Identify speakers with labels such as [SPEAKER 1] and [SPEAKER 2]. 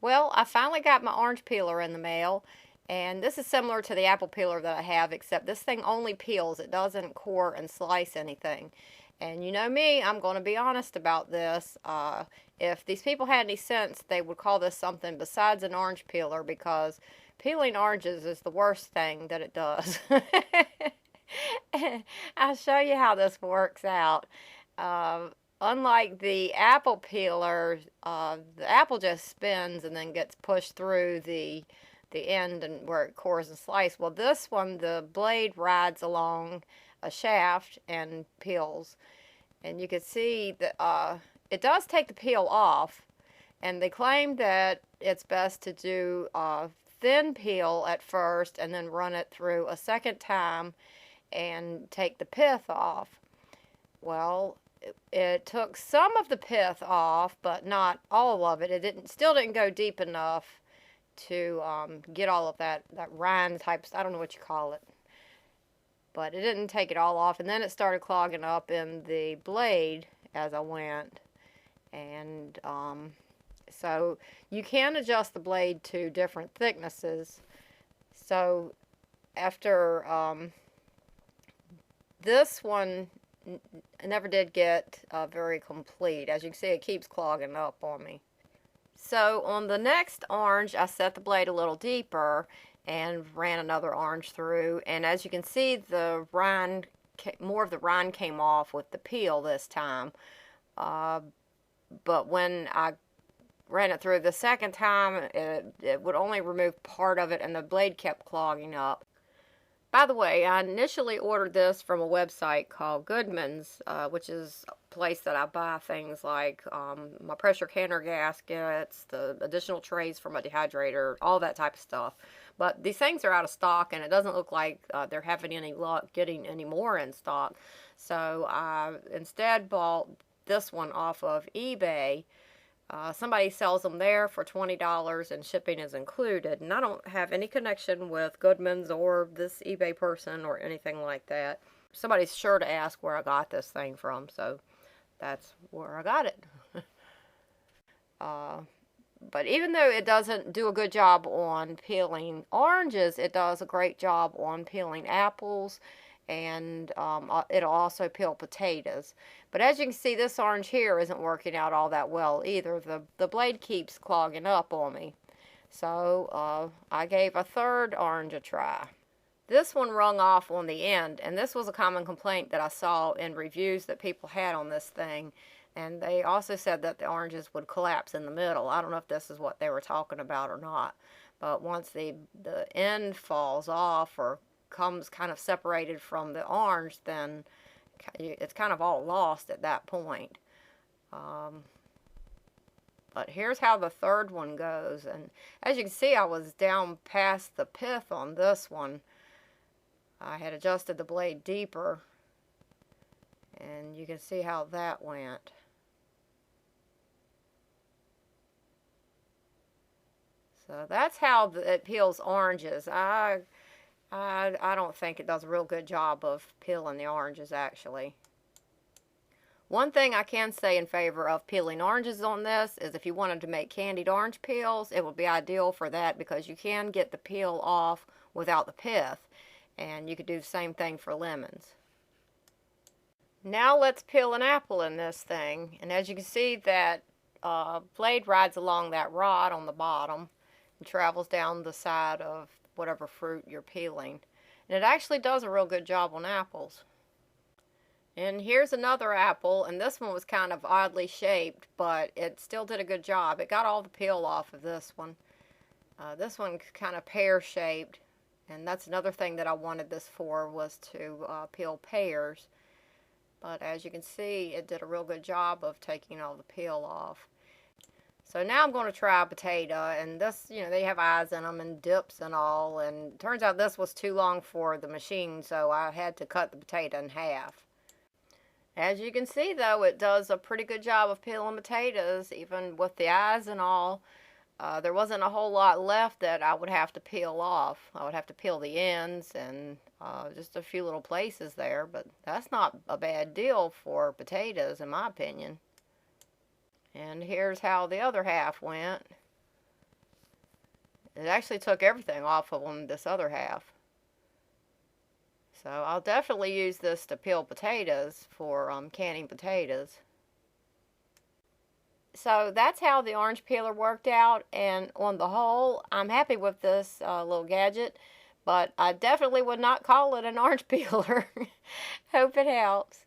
[SPEAKER 1] Well, I finally got my orange peeler in the mail, and this is similar to the apple peeler that I have, except this thing only peels. It doesn't core and slice anything. And you know me, I'm going to be honest about this. If these people had any sense, they would call this something besides an orange peeler, because peeling oranges is the worst thing that it does. I'll show you how this works out. Uh, Unlike the apple peeler, the apple just spins and then gets pushed through the end and where it cores and slices. Well, this one, the blade rides along a shaft and peels, and you can see that it does take the peel off. And they claim that it's best to do a thin peel at first and then run it through a second time and take the pith off. Well, it took some of the pith off, but not all of it. It still didn't go deep enough to get all of that rind type, I don't know what you call it. But it didn't take it all off, and then it started clogging up in the blade as I went. And so you can adjust the blade to different thicknesses. So after this one never did get very complete. As you can see, it keeps clogging up on me. So on the next orange, I set the blade a little deeper and ran another orange through. And as you can see, the rind, more of the rind came off with the peel this time. But when I ran it through the second time, it would only remove part of it, and the blade kept clogging up. By the way, I initially ordered this from a website called Goodman's, which is a place that I buy things like my pressure canner gaskets, the additional trays for my dehydrator, all that type of stuff. But these things are out of stock, and it doesn't look like they're having any luck getting any more in stock. So I instead bought this one off of eBay. Somebody sells them there for $20 and shipping is included. And I don't have any connection with Goodman's or this eBay person or anything like that. Somebody's sure to ask where I got this thing from, so that's where I got it. But even though it doesn't do a good job on peeling oranges, it does a great job on peeling apples, and it'll also peel potatoes. But as you can see, this orange here isn't working out all that well either. The blade keeps clogging up on me. So I gave a third orange a try. This one rung off on the end, and this was a common complaint that I saw in reviews that people had on this thing. And they also said that the oranges would collapse in the middle. I don't know if this is what they were talking about or not. But once the end falls off or comes kind of separated from the orange, then it's kind of all lost at that point. But here's how the third one goes. And as you can see, I was down past the pith on this one. I had adjusted the blade deeper, and you can see how that went. So that's how it peels oranges. I don't think it does a real good job of peeling the oranges, actually. One thing I can say in favor of peeling oranges on this is if you wanted to make candied orange peels, it would be ideal for that because you can get the peel off without the pith. And you could do the same thing for lemons. Now let's peel an apple in this thing. And as you can see, that blade rides along that rod on the bottom and travels down the side of whatever fruit you're peeling. And it actually does a real good job on apples. And here's another apple, and this one was kind of oddly shaped, but it still did a good job. It got all the peel off of this one. This one's kind of pear-shaped, and that's another thing that I wanted this for, was to peel pears. But as you can see, it did a real good job of taking all the peel off. So now I'm going to try a potato, and this, they have eyes in them and dips and all, and it turns out this was too long for the machine, so I had to cut the potato in half. As you can see, though, it does a pretty good job of peeling potatoes, even with the eyes and all. There wasn't a whole lot left that I would have to peel off. I would have to peel the ends and just a few little places there, but that's not a bad deal for potatoes, in my opinion. And here's how the other half went. It actually took everything off of them, this other half. So I'll definitely use this to peel potatoes for canning potatoes. So that's how the orange peeler worked out, and on the whole, I'm happy with this little gadget, but I definitely would not call it an orange peeler. Hope it helps.